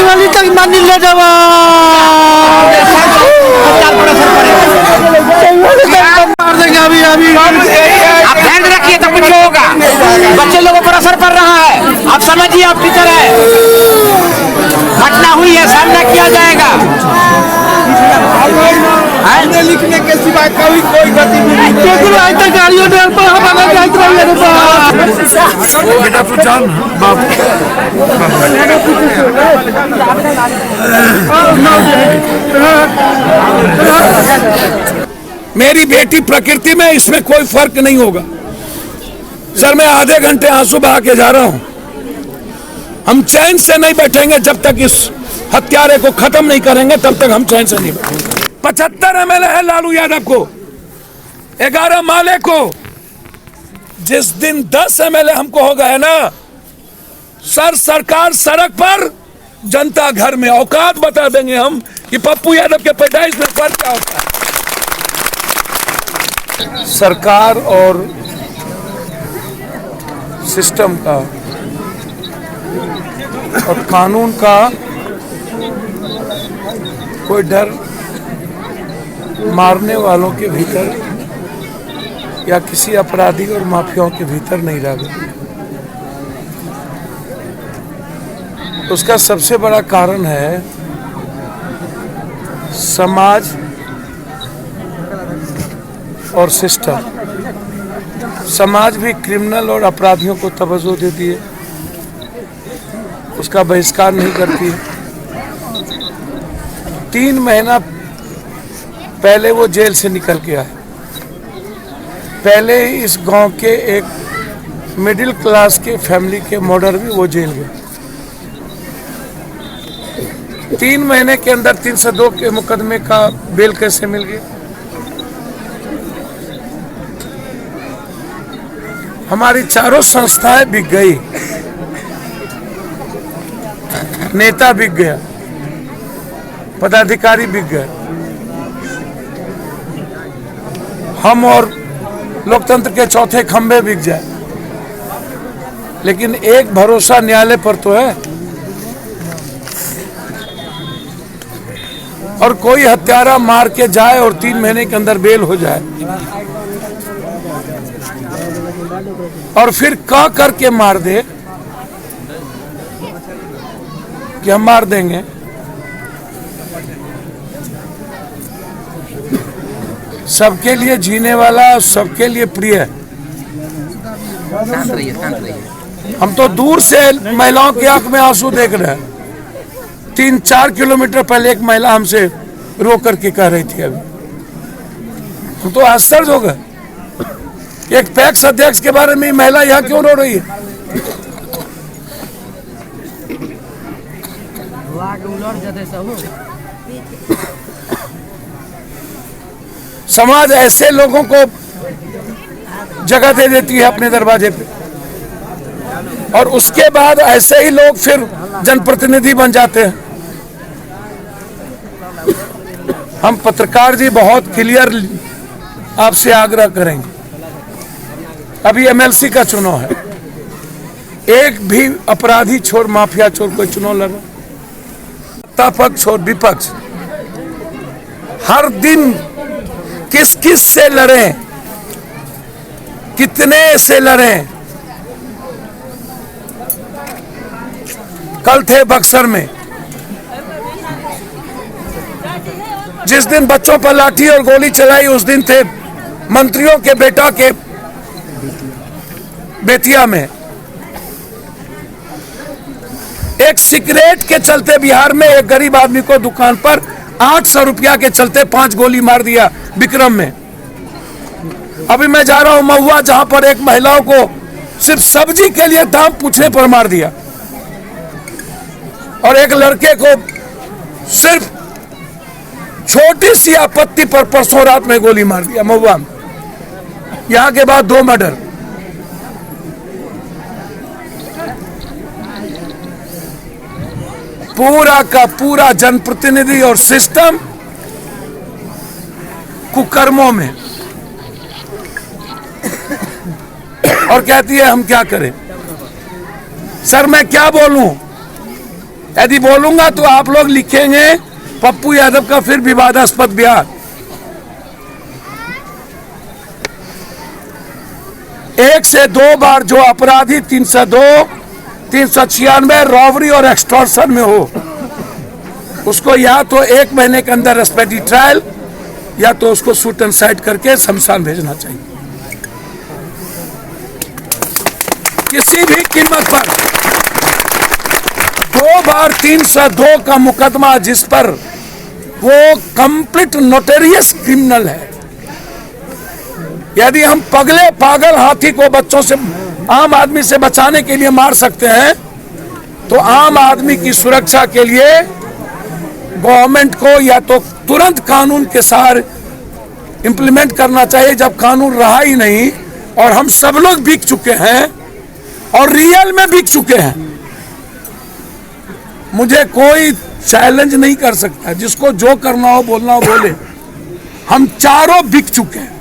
वाली तक मानी ले जावा मार देंगे अभी अभी। आप ध्यान रखिए तो कुछ होगा। बच्चे लोगों पर असर पड़ रहा है। आप समझिए, आप टीचर है, घटना हुई है, सामना किया जाएगा। लिखने के सिवा कोई गतिविधि गाड़ियों बेटा तो जान बाप मेरी बेटी प्रकृति में, इसमें कोई फर्क नहीं होगा। सर मैं आधे घंटे आंसू बहा के जा रहा हूं। हम चैन से नहीं बैठेंगे जब तक इस हत्यारे को खत्म नहीं करेंगे, तब तक हम चैन से नहीं बैठेंगे। 75 एमएलए है लालू यादव को, 11 माले को। जिस दिन 10 एमएलए हमको हो गए ना सर, सरकार सड़क पर, जनता घर में। औकात बता देंगे हम कि पप्पू यादव के पैदाइश में फर्क क्या होता है। सरकार और सिस्टम का और कानून का कोई डर मारने वालों के भीतर या किसी अपराधी और माफियाओं के भीतर नहीं रह गया। उसका सबसे बड़ा कारण है समाज और सिस्टम। समाज भी क्रिमिनल और अपराधियों को तवज्जो देती है, उसका बहिष्कार नहीं करती है। 3 महीना पहले वो जेल से निकल के आए। पहले ही इस गांव के एक मिडिल क्लास के फैमिली के मर्डर में वो जेल गए। 3 महीने के अंदर 302 के मुकदमे का बेल कैसे मिल गया? हमारी चारों संस्थाएं बिक गई, नेता बिक गया, पदाधिकारी बिक गए। हम और लोकतंत्र के चौथे खंभे बिक जाए, लेकिन एक भरोसा न्यायालय पर तो है। और कोई हत्यारा मार के जाए और 3 महीने के अंदर बेल हो जाए और फिर कह करके मार दे कि हम मार देंगे। सबके लिए जीने वाला, सबके लिए प्रिय। हम तो दूर से महिलाओं की आंख में आंसू देख रहे हैं। 3-4 किलोमीटर पहले एक महिला हमसे रो करके कह रही थी, अभी हम तो आश्चर्य हो गए। एक पैक्स अध्यक्ष के बारे में महिला यहाँ क्यों रो रही है? समाज ऐसे लोगों को जगह दे देती है अपने दरवाजे पे, और उसके बाद ऐसे ही लोग फिर जनप्रतिनिधि बन जाते हैं। हम पत्रकार जी बहुत क्लियर आपसे आग्रह करेंगे। अभी एमएलसी का चुनाव है, एक भी अपराधी छोड़, माफिया छोड़ कोई चुनाव लड़ा, सत्ता पक्ष और विपक्ष हर दिन किस किस से लड़े, कितने से लड़े। कल थे बक्सर में, जिस दिन बच्चों पर लाठी और गोली चलाई उस दिन थे मंत्रियों के बेटा के बेतिया में। एक सिगरेट के चलते बिहार में एक गरीब आदमी को दुकान पर 800 रुपया के चलते 5 गोली मार दिया विक्रम में। अभी मैं जा रहा हूं महुआ, जहां पर एक महिलाओं को सिर्फ सब्जी के लिए दाम पूछने पर मार दिया, और एक लड़के को सिर्फ छोटी सी आपत्ति पर परसों रात में गोली मार दिया महुआ में। यहां के बाद 2 मर्डर। पूरा का पूरा जनप्रतिनिधि और सिस्टम कुकर्मों में, और कहती है हम क्या करें। सर मैं क्या बोलूं, यदि बोलूंगा तो आप लोग लिखेंगे पप्पू यादव का फिर विवादास्पद बयान। एक से दो बार जो अपराधी 302, 396 रॉबरी और एक्सटॉर्शन में हो, उसको या तो 1 महीने के अंदर रेस्पेक्टिव ट्रायल या तो उसको शूट एंड साइड करके शमशान भेजना चाहिए, किसी भी कीमत पर। 2 बार 302 का मुकदमा जिस पर वो कंप्लीट नोटेरियस क्रिमिनल है। यदि हम पगले पागल हाथी को बच्चों से, आम आदमी से बचाने के लिए मार सकते हैं, तो आम आदमी की सुरक्षा के लिए गवर्नमेंट को या तो तुरंत कानून के सार इंप्लीमेंट करना चाहिए, जब कानून रहा ही नहीं और हम सब लोग बिक चुके हैं और रियल में बिक चुके हैं। मुझे कोई चैलेंज नहीं कर सकता, जिसको जो करना हो बोलना हो बोले। हम चारों बिक चुके हैं।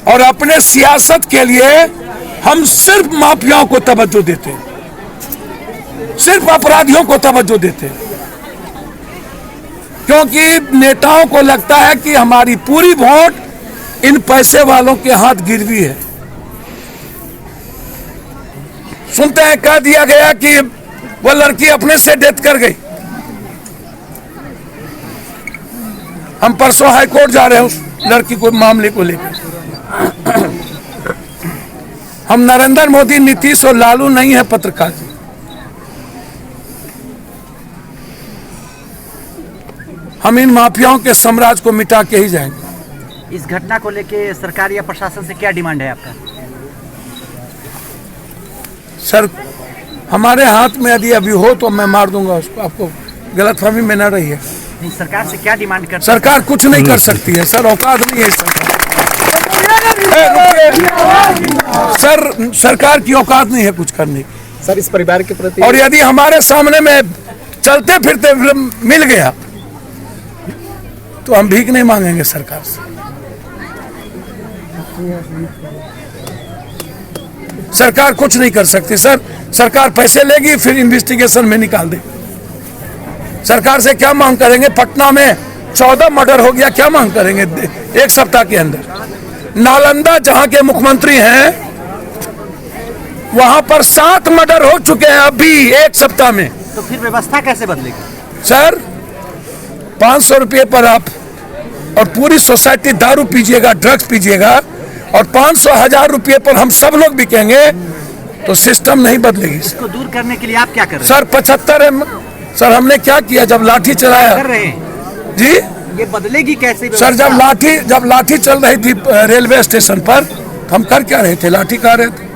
और अपने सियासत के लिए हम सिर्फ माफियाओं को तवज्जो देते हैं, सिर्फ अपराधियों को तवज्जो देते हैं, क्योंकि नेताओं को लगता है कि हमारी पूरी वोट इन पैसे वालों के हाथ गिरवी है। सुनते हैं कह दिया गया कि वो लड़की अपने से डेथ कर गई। हम परसों हाई कोर्ट जा रहे हैं उस लड़की को मामले को लेकर। हम नरेंद्र मोदी, नीतीश और लालू नहीं है पत्रकार जी। हम इन माफियाओं के साम्राज्य को मिटा के ही जाएंगे। इस घटना को लेके सरकार या प्रशासन से क्या डिमांड है आपका? सर, हमारे हाथ में यदि अभी हो तो मैं मार दूंगा उसको। आपको गलतफहमी में न रही है। नहीं, सरकार से क्या डिमांड कर? सरकार कुछ नहीं कर सकती है सर, औकात नहीं है सरकार। सर, सरकार की औकात नहीं है कुछ करने की। सर, इस परिवार के प्रति, और यदि हमारे सामने में चलते फिरते मिल गया तो हम भीख नहीं मांगेंगे सरकार से। सरकार कुछ नहीं कर सकती सर। सरकार पैसे लेगी फिर इन्वेस्टिगेशन में निकाल देगी। सरकार से क्या मांग करेंगे? पटना में 14 मर्डर हो गया, क्या मांग करेंगे 1 सप्ताह के अंदर? नालंदा जहां के मुख्यमंत्री हैं वहां पर 7 मर्डर हो चुके हैं अभी 1 सप्ताह में। तो फिर व्यवस्था कैसे बदलेगी? सर, 500 रुपये पर आप और पूरी सोसाइटी दारू पीजिएगा, ड्रग्स पीजिएगा और 500-1000 रुपये पर हम सब लोग बिकेंगे तो सिस्टम नहीं बदलेगी। इसको दूर करने के लिए आप क्या कर रहे हैं? सर, 75 सर हमने क्या किया जब लाठी चलाया? कर रहे हैं जी, ये बदलेगी कैसे सर? जब लाठी चल रही थी रेलवे स्टेशन पर तो हम कर क्या रहे थे? लाठी खा रहे थे।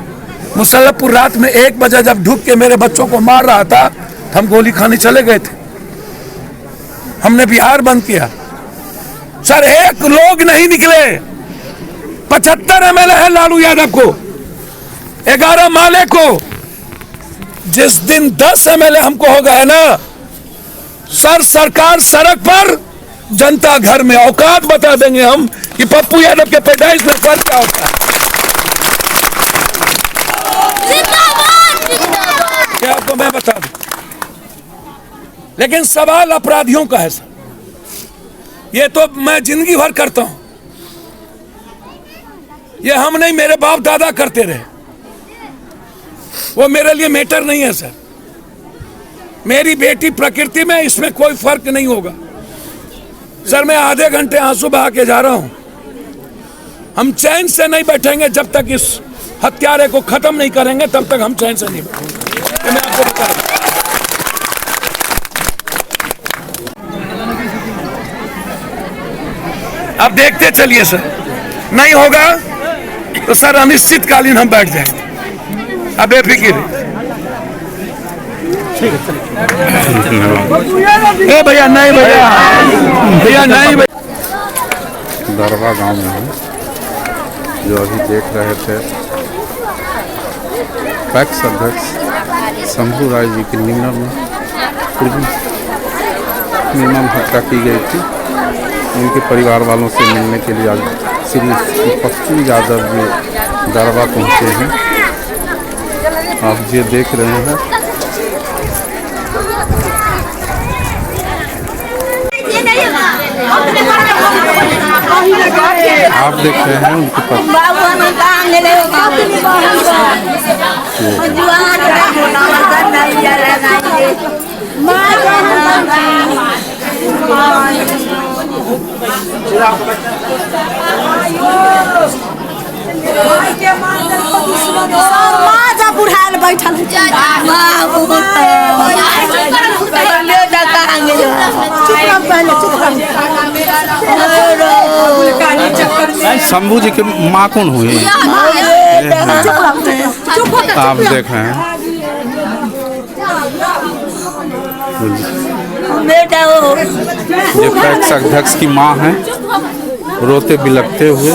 मुसल्लपुर रात में 1 बजे जब ढुक के मेरे बच्चों को मार रहा था तो हम गोली खाने चले गए थे। हमने बिहार बंद किया। सर, एक लोग नहीं निकले। 75 एमएलए है लालू यादव को, 11 माले को। जिस दिन 10 एमएलए हमको हो गए ना सर, सरकार सड़क पर, जनता घर में। औकात बता देंगे हम कि पप्पू यादव के पैदाइश में फर्क क्या होता है। क्या आपको मैं बता दूं? लेकिन सवाल अपराधियों का है सर। ये तो मैं जिंदगी भर करता हूं, ये हम नहीं, मेरे बाप दादा करते रहे। वो मेरे लिए मैटर नहीं है सर। मेरी बेटी प्रकृति में, इसमें कोई फर्क नहीं होगा सर। मैं आधे घंटे आंसू बहा के जा रहा हूं। हम चैन से नहीं बैठेंगे जब तक इस हत्यारे को खत्म नहीं करेंगे, तब तक हम चैन से नहीं बैठेंगे। मैं आपको बता दूं। अब देखते चलिए सर, नहीं होगा तो सर अनिश्चितकालीन हम बैठ जाएंगे। अब बेफिक्र भैया, नहीं भैया नहीं भैया। दरवा गांव में हूँ, जो अभी देख रहे थे पैक्स अध्यक्ष शंभू राय जी की निमन हत्या की गई थी। इनके परिवार वालों से मिलने के लिए आज श्री पप्पू यादव जी दरबार पहुंचे हैं। आप ये देख रहे हैं। आप देख रहे हैं उनके बुढ़ाल बैठल शंभू जी के माँ कौन हुई? आप देख रहे हैं ये पैक्स अध्यक्ष की माँ है, रोते बिलखते हुए।